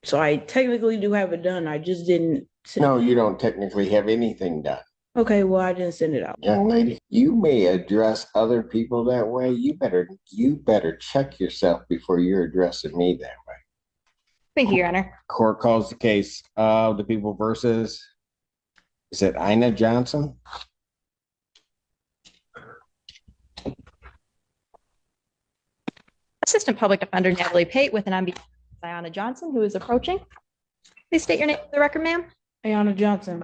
So I technically do have it done. I just didn't send No, it. you don't technically have anything done. Okay, well, I didn't send it out. Young lady, you may address other people that way. You better check yourself before you're addressing me that way. Thank you, Your Honor. Court calls the case of the people versus, is it Ina Johnson? Assistant Public Defender Natalie Pate with an on behalf of Ayanna Johnson, who is approaching. Please state your name for the record, ma'am. Ayanna Johnson.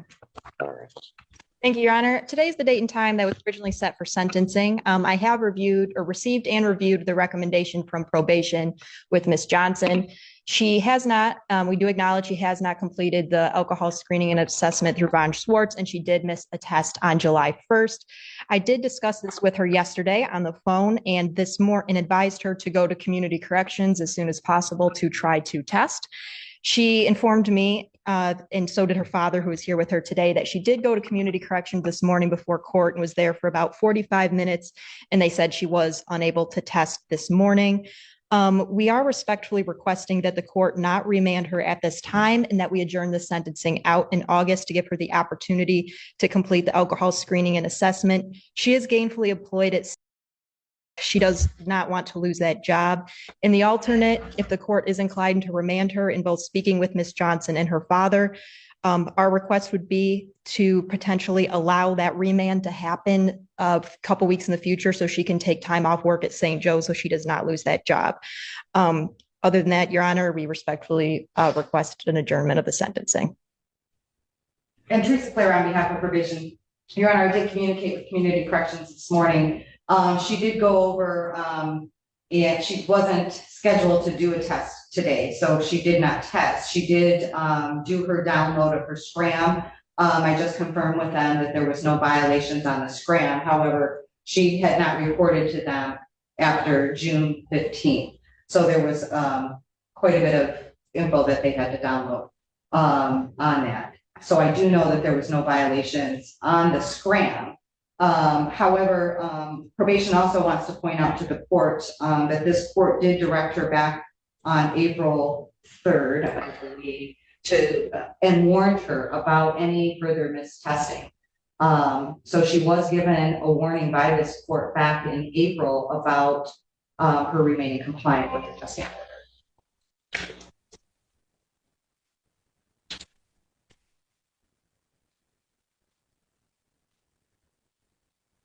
Thank you, Your Honor. Today is the date and time that was originally set for sentencing. I have received and reviewed the recommendation from probation with Ms. Johnson. She has not, we do acknowledge she has not completed the alcohol screening and assessment through Von Schwartz, and she did miss a test on July 1st. I did discuss this with her yesterday on the phone and advised her to go to community corrections as soon as possible to try to test. She informed me, and so did her father, who is here with her today, that she did go to community corrections this morning before court and was there for about 45 minutes. And they said she was unable to test this morning. We are respectfully requesting that the court not remand her at this time and that we adjourn the sentencing out in August to give her the opportunity to complete the alcohol screening and assessment. She is gainfully employed at she does not want to lose that job. In the alternate, if the court is inclined to remand her in both speaking with Ms. Johnson and her father, our request would be to potentially allow that remand to happen a couple weeks in the future so she can take time off work at St. Joe so she does not lose that job. Other than that, Your Honor, we respectfully request an adjournment of the sentencing. And Teresa Claire on behalf of probation. Your Honor, I did communicate with community corrections this morning. She did go over, and she wasn't scheduled to do a test today, so she did not test. She did do her download of her scram. I just confirmed with them that there was no violations on the scram. However, she had not reported to them after June 15th. So there was quite a bit of info that they had to download on that. So I do know that there was no violations on the scram. However, probation also wants to point out to the court that this court did direct her back on April 3rd, I believe, and warned her about any further mistesting. So she was given a warning by this court back in April about her remaining compliant with the testing order.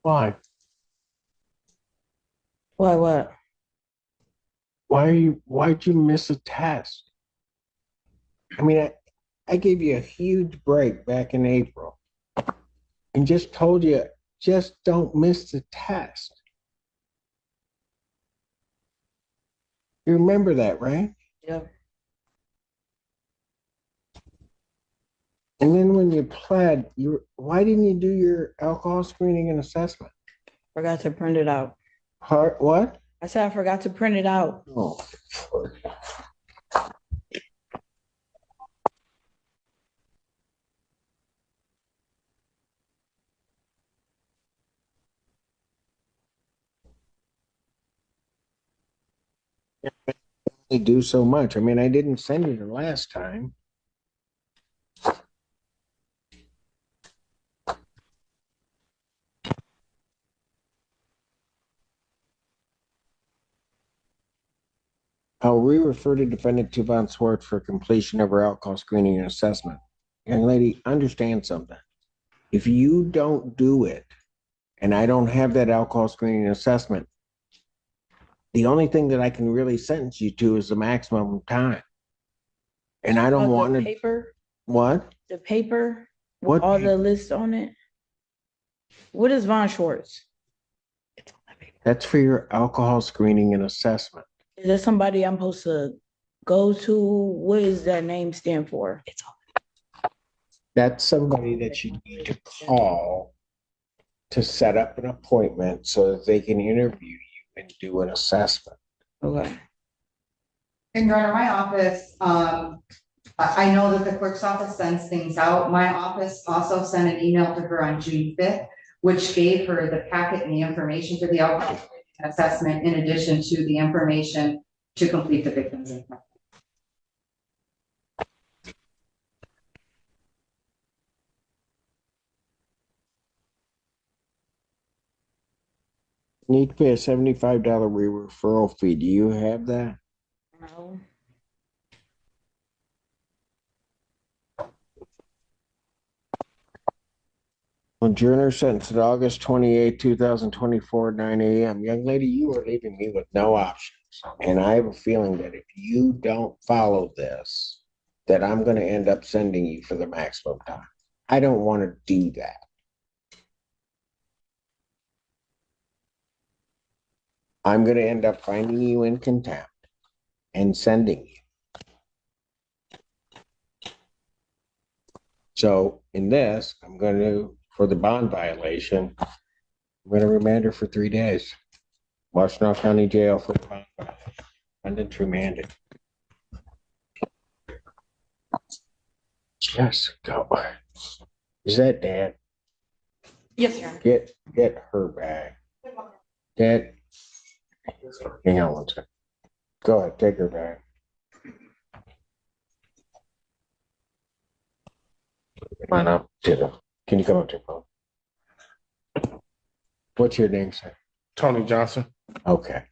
Why? Why what? Why'd you miss a test? I mean, I gave you a huge break back in April and just told you, just don't miss the test. You remember that, right? Yeah. And then when you pled, why didn't you do your alcohol screening and assessment? Forgot to print it out. What? I said I forgot to print it out. Oh, they do so much. I mean, I didn't send you the last time. I'll re-refer to defendant to Von Schwartz for completion of her alcohol screening and assessment. Young lady, understand something. If you don't do it, and I don't have that alcohol screening and assessment, the only thing that I can really sentence you to is the maximum time. And I don't want the to. paper. What? The paper. What? All the lists on it. What is Von Schwartz? That's for your alcohol screening and assessment. Is there somebody I'm supposed to go to? What does that name stand for? That's somebody that you need to call to set up an appointment so that they can interview you and do an assessment. Okay. And Your Honor, my office, I know that the clerk's office sends things out. My office also sent an email to her on June 5th, which gave her the packet and the information for the alcohol assessment in addition to the information to complete the victim's impact. Need to pay a $75 referral fee. Do you have that? No. Adjourner sentenced at August 28, 2024, 9 a.m. Young lady, you are leaving me with no options. And I have a feeling that if you don't follow this, that I'm going to end up sending you for the maximum time. I don't want to do that. I'm going to end up finding you in contempt and sending you. So in this, I'm going to, for the bond violation, I'm going to remand her for 3 days. Washtenaw County Jail for the bond violation. Defendant remanded. Just go. Is that Dad? Yes, Your Honor. Get her back. Dad, hang on one second. Go ahead, take her back. Come on up to the, can you come up to the phone? What's your name, sir? Tony Johnson. Okay.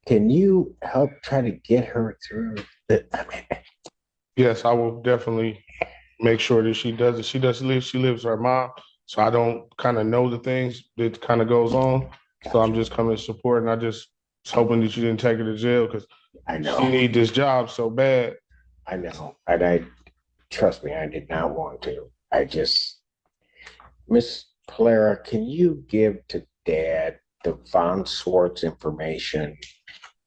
Can you help try to get her through the, Yes, I will definitely make sure that she does it. She lives with her mom, so I don't kind of know the things that kind of goes on. So I'm just coming to support, and I just was hoping that you didn't take her to jail because I know. she need this job so bad. I know. And I trust me, I did not want to. I just, Miss Clara, can you give to Dad the Von Swartz information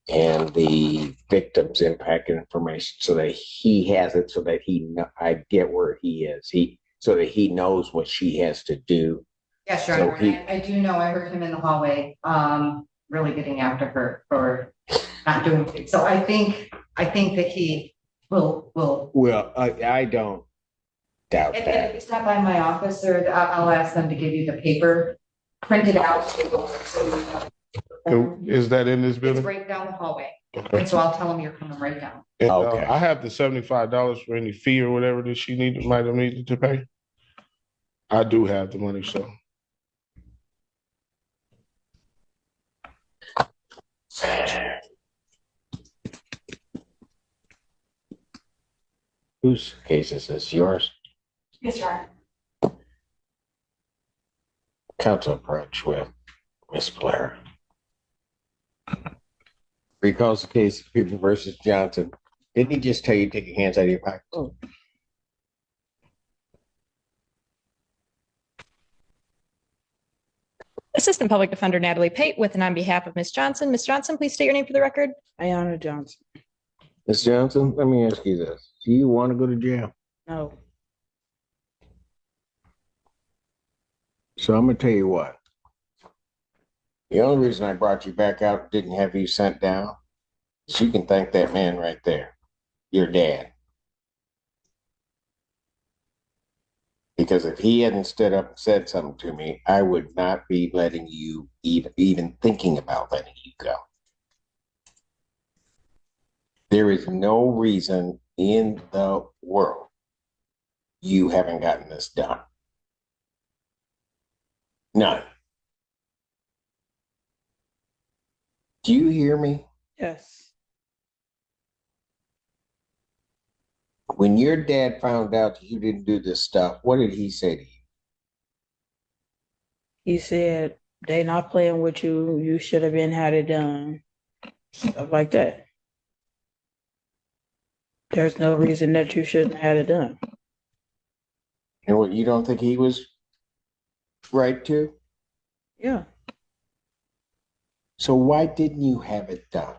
and the victim's impact information so that he has it, so that I get where he is. So that he knows what she has to do. Yes, Your So Honor. I do know, I heard him in the hallway, really getting after her for not doing things. So I think that he will. Well, I don't doubt If that. you stop by my office, or I'll ask them to give you the paper printed out. Is that in this It's building? right down the hallway. Okay. And so I'll tell them you're coming right down. And, Okay. I have the $75 for any fee or whatever that she might have needed to pay. I do have the money, so. Whose case is this? Yours? Yes, Your Honor. Counsel approach with Miss Clara. Recalls the case of People versus Johnson. Didn't he just tell you to take your hands out of your pocket? Oh. Assistant Public Defender Natalie Pate with and on behalf of Ms. Johnson. Ms. Johnson, please state your name for the record. Ayana Johnson. Miss Johnson, let me ask you this. Do you want to go to jail? No. So I'm going to tell you what. The only reason I brought you back out and didn't have you sent down is you can thank that man right there, your dad. Because if he hadn't stood up and said something to me, I would not be letting you even thinking about letting you go. There is no reason in the world you haven't gotten this done. None. Do you hear me? Yes. When your dad found out that you didn't do this stuff, what did he say to you? He said, they not playing with you. You should have been had it done. Stuff like that. There's no reason that you shouldn't have had it done. And what, you don't think he was right to? Yeah. So why didn't you have it done?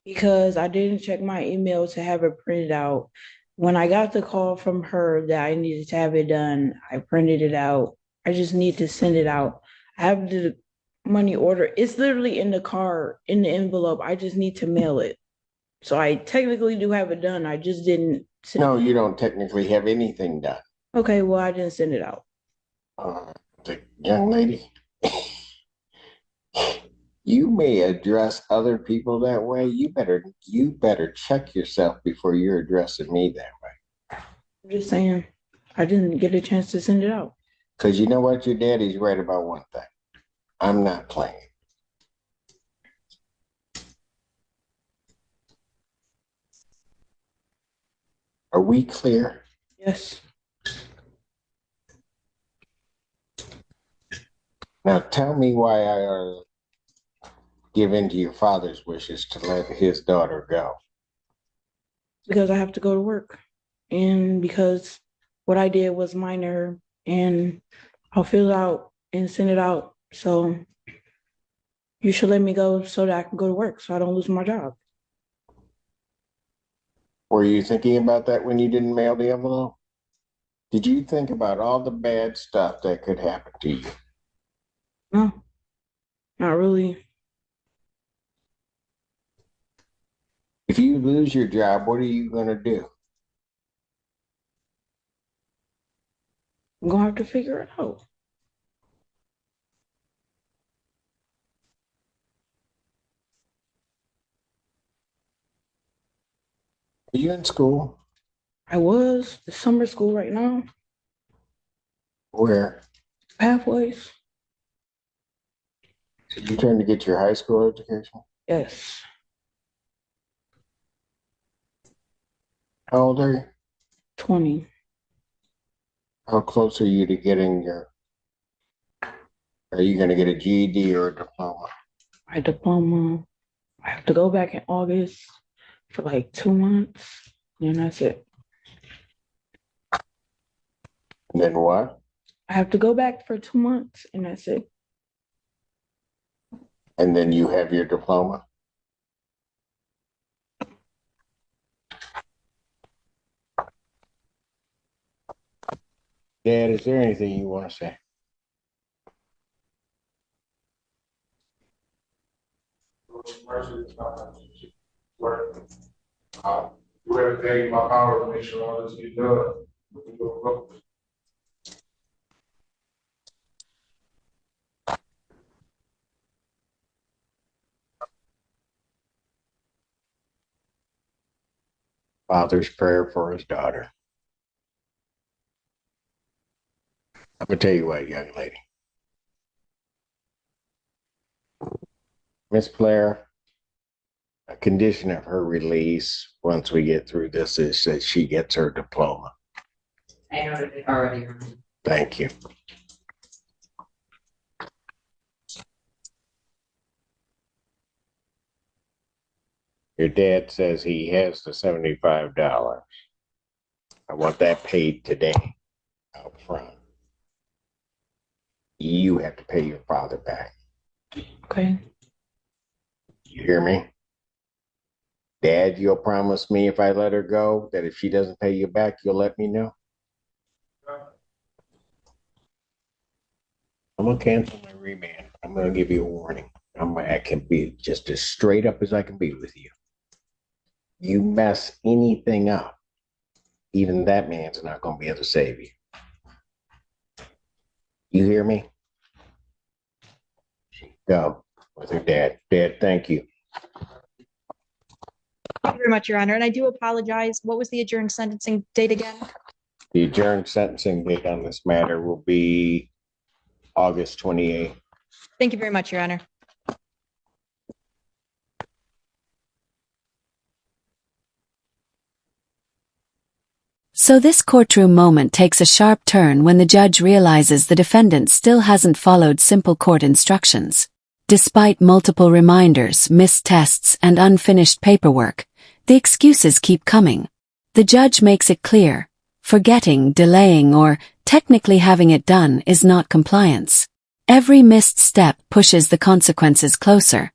Because I didn't check my email to have it printed out. When I got the call from her that I needed to have it done, I printed it out. I just need to send it out. I have the money order. It's literally in the car, in the envelope. I just need to mail it. So I technically do have it done. I just didn't send No, it. you don't technically have anything done. Okay, well, I didn't send it out. The young lady, you may address other people that way. You better check yourself before you're addressing me that way. I'm just saying, I didn't get a chance to send it out. Because you know what? Your daddy's right about one thing. I'm not playing. Are we clear? Yes. Now tell me why I ought to give in to your father's wishes to let his daughter go. Because I have to go to work. And because what I did was minor, and I'll fill it out and send it out. So you should let me go so that I can go to work so I don't lose my job. Were you thinking about that when you didn't mail the envelope? Did you think about all the bad stuff that could happen to you? No, not really. If you lose your job, what are you going to do? I'm gonna have to figure it out. Are you in school? I was the summer school right now, Where? pathways. So you trying to get your high school education? Yes, How old are you? 20. How close are you to getting your, are you going to get a GED or a diploma? My diploma. I have to go back in August for like 2 months, and that's it. And then what? I have to go back for 2 months, and that's it. And then you have your diploma? Dad, is there anything you want to say? Do everything in my power to make sure all this gets done. Father's prayer for his daughter. I'm going to tell you what, young lady. Miss Blair, a condition of her release once we get through this is that she gets her diploma. I noted it already. Thank you. Your dad says he has the $75. I want that paid today up front. You have to pay your father back. Okay. You hear me? Dad, you'll promise me if I let her go that if she doesn't pay you back, you'll let me know? I'm going to cancel my remand. I'm going to give you a warning. I can be just as straight up as I can be with you. You mess anything up, even that man's not going to be able to save you. You hear me? Go with her dad. Dad, thank you. Thank you very much, Your Honor. And I do apologize. What was the adjourned sentencing date again? The adjourned sentencing date on this matter will be August 28th. Thank you very much, Your Honor. So this courtroom moment takes a sharp turn when the judge realizes the defendant still hasn't followed simple court instructions. Despite multiple reminders, missed tests, and unfinished paperwork, the excuses keep coming. The judge makes it clear, forgetting, delaying, or technically having it done is not compliance. Every missed step pushes the consequences closer,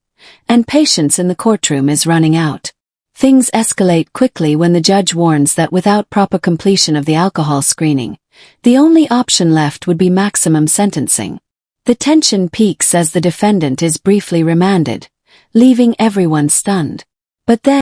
and patience in the courtroom is running out. Things escalate quickly when the judge warns that without proper completion of the alcohol screening, the only option left would be maximum sentencing. The tension peaks as the defendant is briefly remanded, leaving everyone stunned. But then